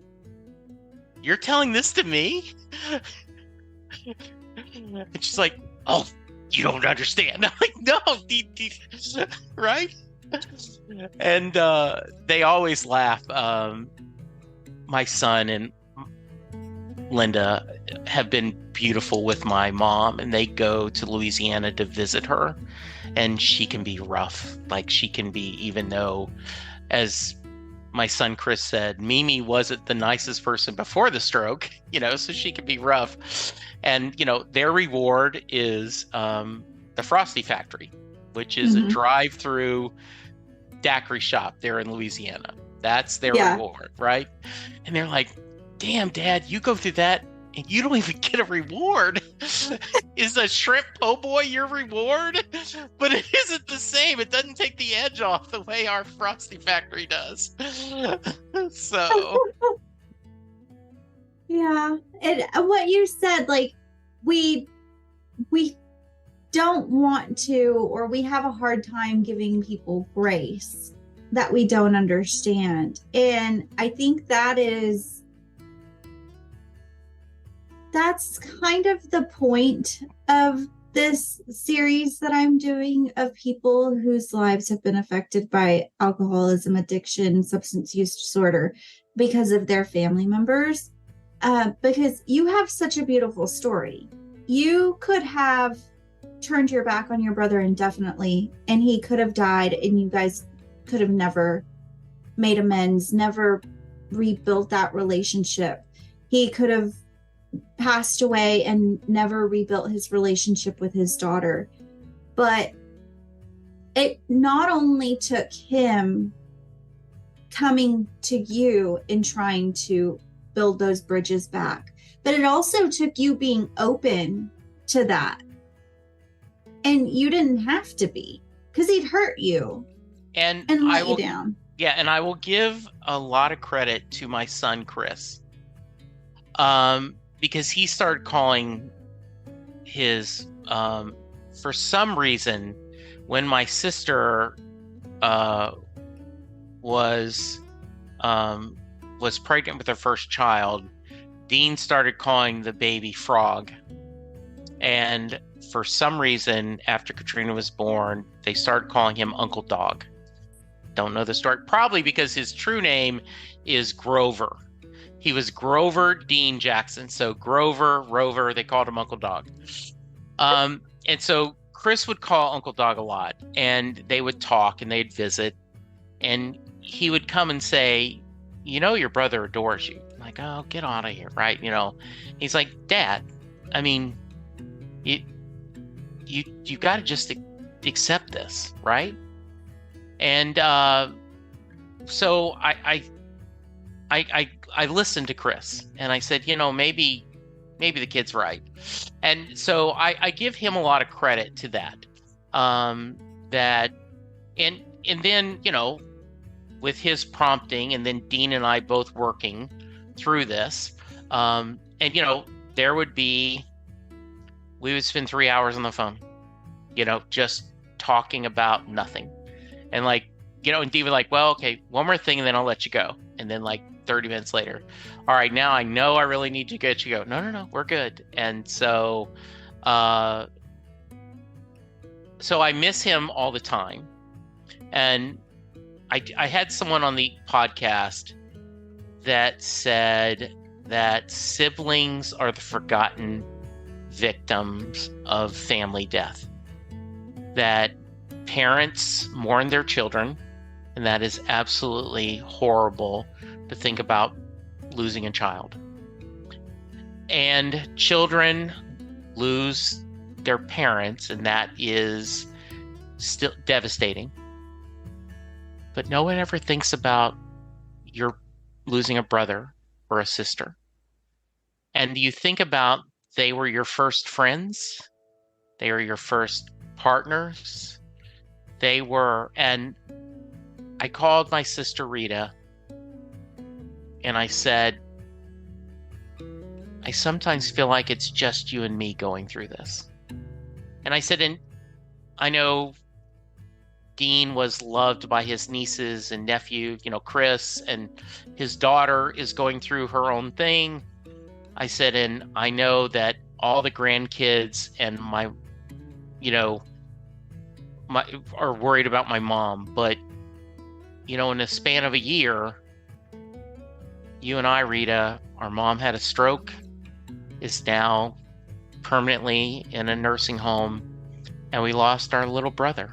you're telling this to me? And she's like, oh, you don't understand. I'm like, no, right? And they always laugh. My son and Linda have been beautiful with my mom, and they go to Louisiana to visit her, and she can be rough. She can be, even though, as my son Chris said, Mimi wasn't the nicest person before the stroke, so she can be rough. And their reward is the Frosty Factory, which is a drive-through daiquiri shop there in Louisiana. That's their reward, right? And they're like, damn, Dad, you go through that and you don't even get a reward. Is a shrimp po' boy your reward? But it isn't the same. It doesn't take the edge off the way our Frosty Factory does. So yeah. And what you said, we don't want to, or we have a hard time giving people grace that we don't understand. And I think that's kind of the point of this series that I'm doing of people whose lives have been affected by alcoholism, addiction, substance use disorder because of their family members. Because you have such a beautiful story. You could have turned your back on your brother indefinitely, and he could have died, and you guys could have never made amends, never rebuilt that relationship. He could have passed away and never rebuilt his relationship with his daughter. But it not only took him coming to you and trying to build those bridges back, but it also took you being open to that. And you didn't have to be, because he'd hurt you and let you down. Yeah, and I will give a lot of credit to my son, Chris. Because he started calling his, for some reason, when my sister was pregnant with her first child, Dean started calling the baby Frog. And for some reason, after Katrina was born, they started calling him Uncle Dog. Don't know the story. Probably because his true name is Grover. He was Grover Dean Jackson. So Grover, Rover, they called him Uncle Dog. And so Chris would call Uncle Dog a lot, and they would talk and they'd visit. And he would come and say, you know, your brother adores you. I'm like, oh, get out of here, right? You know, he's like, Dad, I mean, you got to just accept this, right? And so I listened to Chris, and I said, you know, maybe the kid's right. And so I give him a lot of credit to that. That and then, you know, with his prompting, and then Dean and I both working through this, and you know, we would spend 3 hours on the phone, you know, just talking about nothing. And like, you know, and Dean was like, well, okay, one more thing and then I'll let you go. And then like 30 minutes later, all right, now I know I really need to get you go. No, we're good. And so I miss him all the time. And I had someone on the podcast that said that siblings are the forgotten victims of family death. That parents mourn their children, and that is absolutely horrible to think about losing a child. And children lose their parents, and that is still devastating. But no one ever thinks about you're losing a brother or a sister. And you think about they were your first friends, they were your first partners, and I called my sister Rita and I said, I sometimes feel like it's just you and me going through this. And I said, and I know Dean was loved by his nieces and nephew, you know, Chris, and his daughter is going through her own thing. I said, and I know that all the grandkids and my, you know, are worried about my mom, but, you know, in the span of a year, you and I, Rita, our mom had a stroke, is now permanently in a nursing home, and we lost our little brother.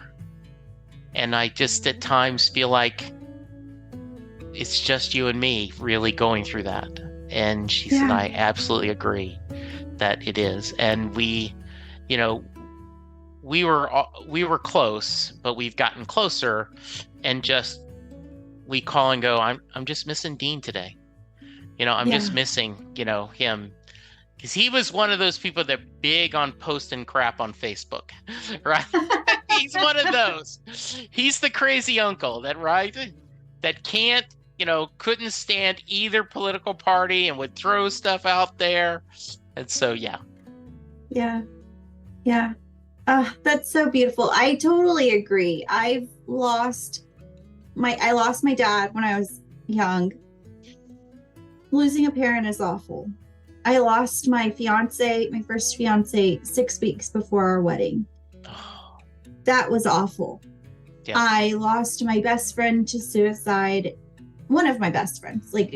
And I just at times feel like it's just you and me really going through that. And she said, I absolutely agree that it is. And we, you know, we were close, but we've gotten closer, and just we call and go, I'm just missing Dean today. You know, I'm just missing, you know, him. Because he was one of those people that big on posting crap on Facebook, right? He's one of those. He's the crazy uncle that can't, you know, couldn't stand either political party and would throw stuff out there. And so, yeah. That's so beautiful. I totally agree. I lost my dad when I was young. Losing a parent is awful. I lost my first fiance, 6 weeks before our wedding. Oh, That was awful. yeah. I lost my best friend to suicide. One of my best friends, like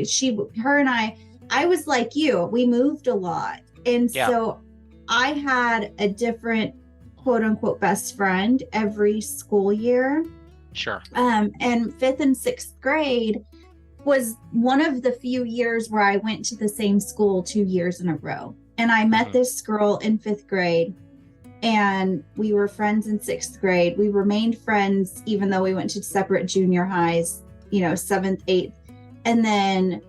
her and I was like you, we moved a lot. And Yeah. so I had a different quote unquote best friend every school year. Sure. And fifth and sixth grade was one of the few years where I went to the same school 2 years in a row. And I met this girl in fifth grade, and we were friends in sixth grade. We remained friends, even though we went to separate junior highs, seventh, eighth. And then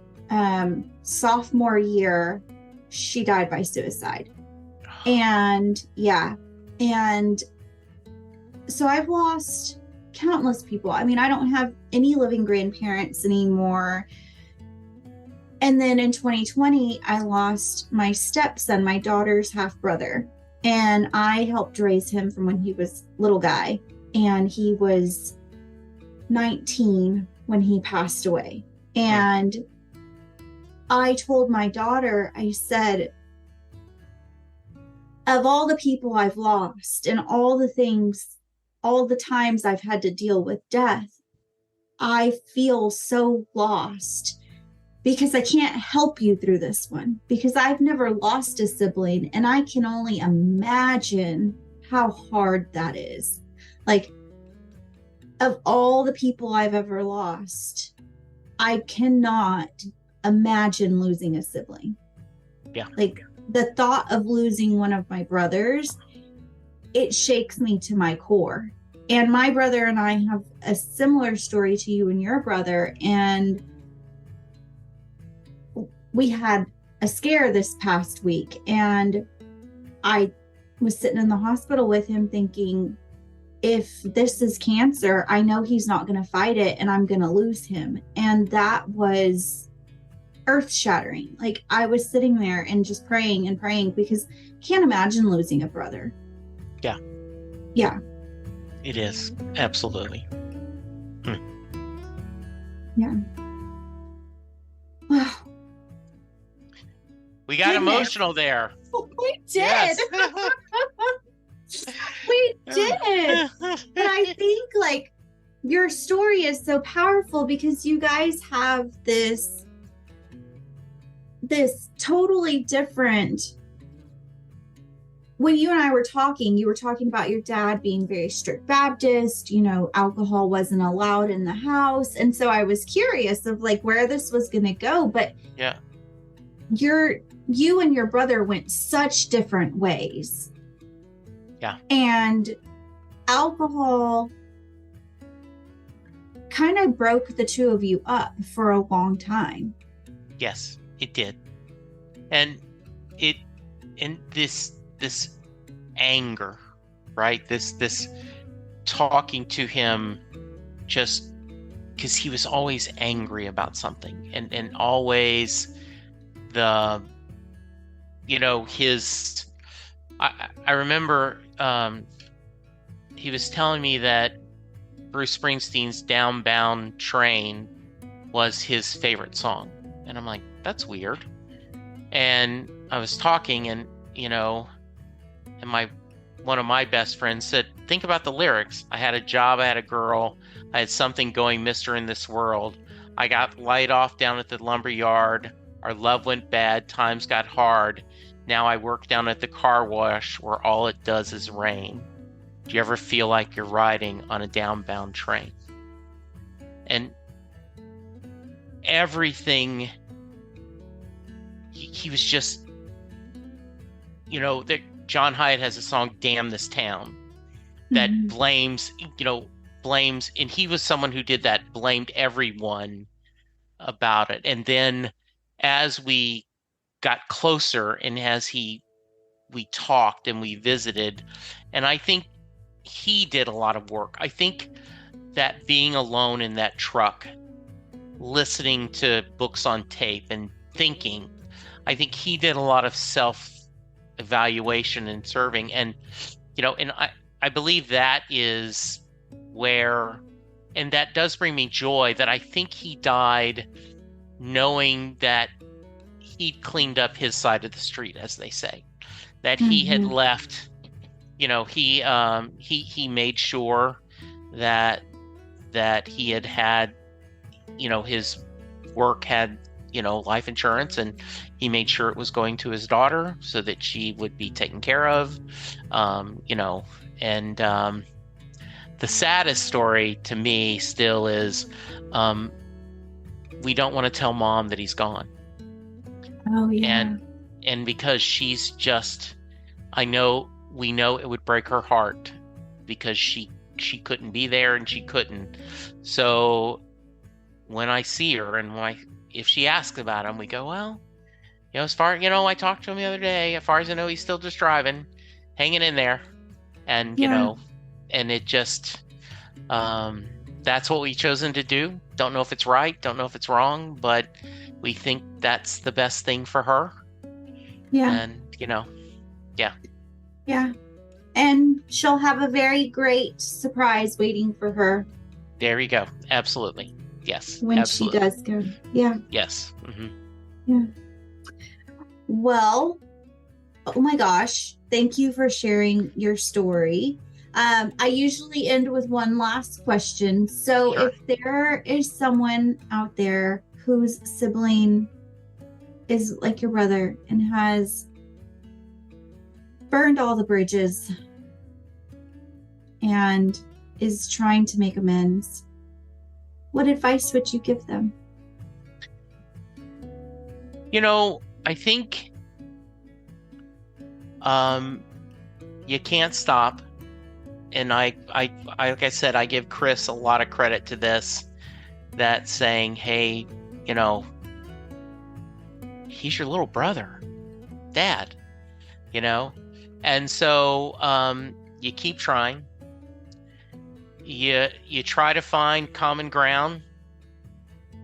sophomore year, she died by suicide. And yeah. And so I've lost countless people. I mean, I don't have any living grandparents anymore. And then in 2020, I lost my stepson, my daughter's half brother. And I helped raise him from when he was little guy. And he was 19 when he passed away. And I told my daughter, I said, of all the people I've lost and all the things, all the times I've had to deal with death, I feel so lost because I can't help you through this one, because I've never lost a sibling, and I can only imagine how hard that is. Like, of all the people I've ever lost, I cannot imagine losing a sibling. Yeah. Like, the thought of losing one of my brothers, it shakes me to my core. And my brother and I have a similar story to you and your brother. And we had a scare this past week, and I was sitting in the hospital with him thinking, if this is cancer, I know he's not going to fight it and I'm going to lose him. And that was earth shattering. Like, I was sitting there and just praying and praying, because I can't imagine losing a brother. Yeah. Yeah. It is. Absolutely. Yeah. Wow. We got emotional there. We did. Yes. We did. But I think, like, your story is so powerful because you guys have this totally different. When you and I were talking, you were talking about your dad being very strict Baptist, alcohol wasn't allowed in the house. And so I was curious of, like, where this was going to go. But yeah, you and your brother went such different ways. Yeah. And alcohol kind of broke the two of you up for a long time. Yes, it did. And this anger, right? This talking to him just because he was always angry about something, and always his. I remember he was telling me that Bruce Springsteen's Downbound Train was his favorite song. And I'm like, that's weird. And I was talking, and one of my best friends said, think about the lyrics. I had a job, I had a girl, I had something going, mister in this world. I got laid off down at the lumber yard. Our love went bad, times got hard. Now I work down at the car wash where all it does is rain. Do you ever feel like you're riding on a downbound train? And everything, he was just, that John Hyatt has a song, Damn This Town, that blames, and he was someone who did that, blamed everyone about it. And then as we got closer, and as we talked and we visited, and I think he did a lot of work. I think that being alone in that truck, listening to books on tape and thinking, I think he did a lot of self-evaluation and serving. And, and I believe that is where, and that does bring me joy, that I think he died knowing that he'd cleaned up his side of the street, as they say, that he had left, he made sure that he had his work had, life insurance, and he made sure it was going to his daughter so that she would be taken care of, and the saddest story to me still is, we don't want to tell Mom that he's gone. Oh, yeah. And because she's just, we know it would break her heart because she couldn't be there and she couldn't. So when I see her and if she asks about him, we go, well, as far, I talked to him the other day. As far as I know, he's still just driving, hanging in there. And, and it just, that's what we've chosen to do. Don't know if it's right. Don't know if it's wrong, but we think that's the best thing for her. Yeah. And, yeah. Yeah. And she'll have a very great surprise waiting for her. There you go. Absolutely. Yes. When absolutely. she does go. Yeah. Yes. Mm-hmm. Yeah. Well, oh my gosh. Thank you for sharing your story. I usually end with one last question. So Sure. If there is someone out there whose sibling is like your brother and has burned all the bridges and is trying to make amends, what advice would you give them? I think you can't stop. And I like I said, I give Chris a lot of credit to this, that saying, hey, he's your little brother, Dad, and so you keep trying. You try to find common ground,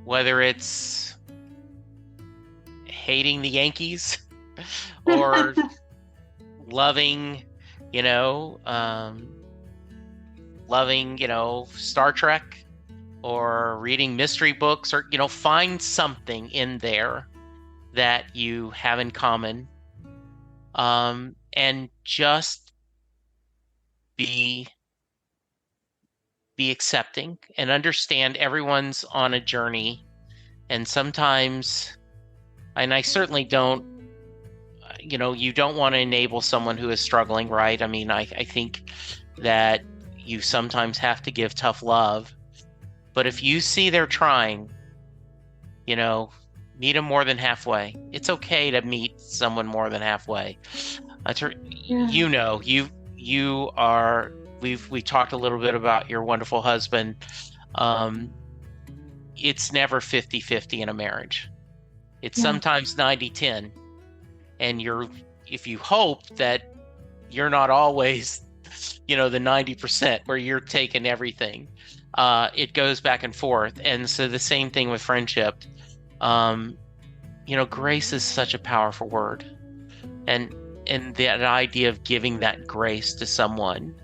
whether it's hating the Yankees or loving, loving, Star Trek, or reading mystery books, or, find something in there that you have in common, and just be accepting and understand everyone's on a journey. And sometimes, and I certainly don't, you don't want to enable someone who is struggling, right? I mean, I think that you sometimes have to give tough love, but if you see they're trying, meet them more than halfway. It's okay to meet someone more than halfway. You are, we talked a little bit about your wonderful husband. It's never 50-50 in a marriage. It's sometimes 90-10. And if you hope that you're not always, the 90% where you're taking everything, it goes back and forth. And so the same thing with friendship. Grace is such a powerful word, and that idea of giving that grace to someone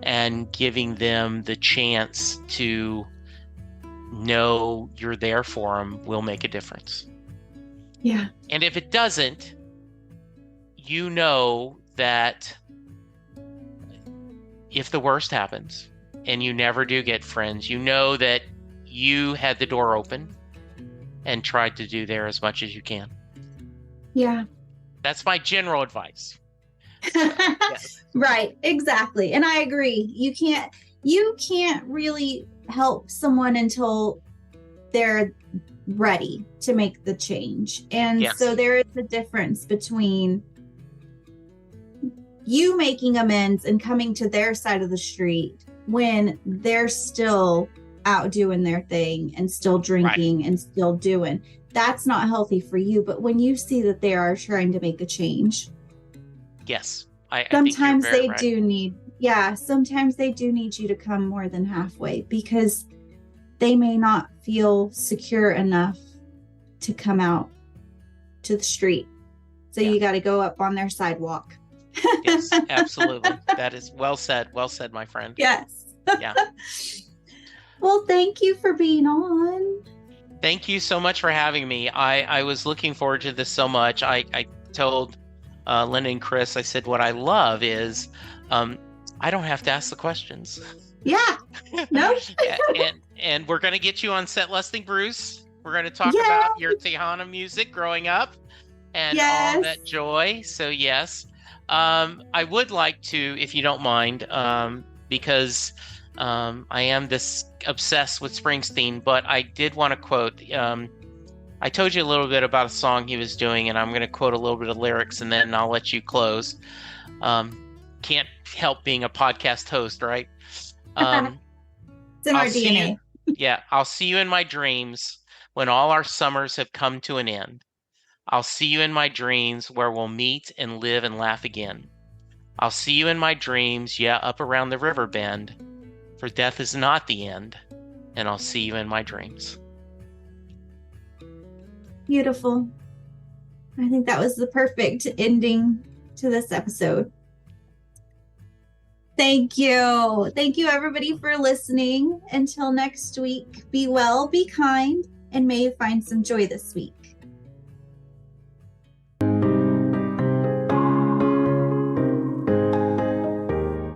and giving them the chance to know you're there for them will make a difference. Yeah. And if it doesn't, that if the worst happens and you never do get friends, that you had the door open and tried to do there as much as you can. Yeah. That's my general advice. Yes. Right. Exactly. And I agree. You can't really help someone until they're ready to make the change. And so there is a difference between you making amends and coming to their side of the street when they're still out doing their thing and still drinking and still doing. That's not healthy for you. But when you see that they are trying to make a change. Yes. Sometimes they do need you to come more than halfway, because they may not feel secure enough to come out to the street. So you got to go up on their sidewalk. Yes, absolutely. That is well said. Well said, my friend. Yes. Yeah. Well, thank you for being on. Thank you so much for having me. I was looking forward to this so much. I told Linda and Chris, I said, what I love is I don't have to ask the questions. Yeah. No. and we're going to get you on Set Listing, Bruce. We're going to talk about your Tejana music growing up and all that joy. So yes, I would like to, if you don't mind, because I am this obsessed with Springsteen, but I did want to quote. I told you a little bit about a song he was doing, and I'm going to quote a little bit of lyrics, and then I'll let you close. Can't help being a podcast host, right? It's in our DNA. I'll see you in my dreams when all our summers have come to an end. I'll see you in my dreams where we'll meet and live and laugh again. I'll see you in my dreams, up around the river bend, for death is not the end, and I'll see you in my dreams. Beautiful. I think that was the perfect ending to this episode. Thank you. Thank you, everybody, for listening. Until next week, be well, be kind, and may you find some joy this week.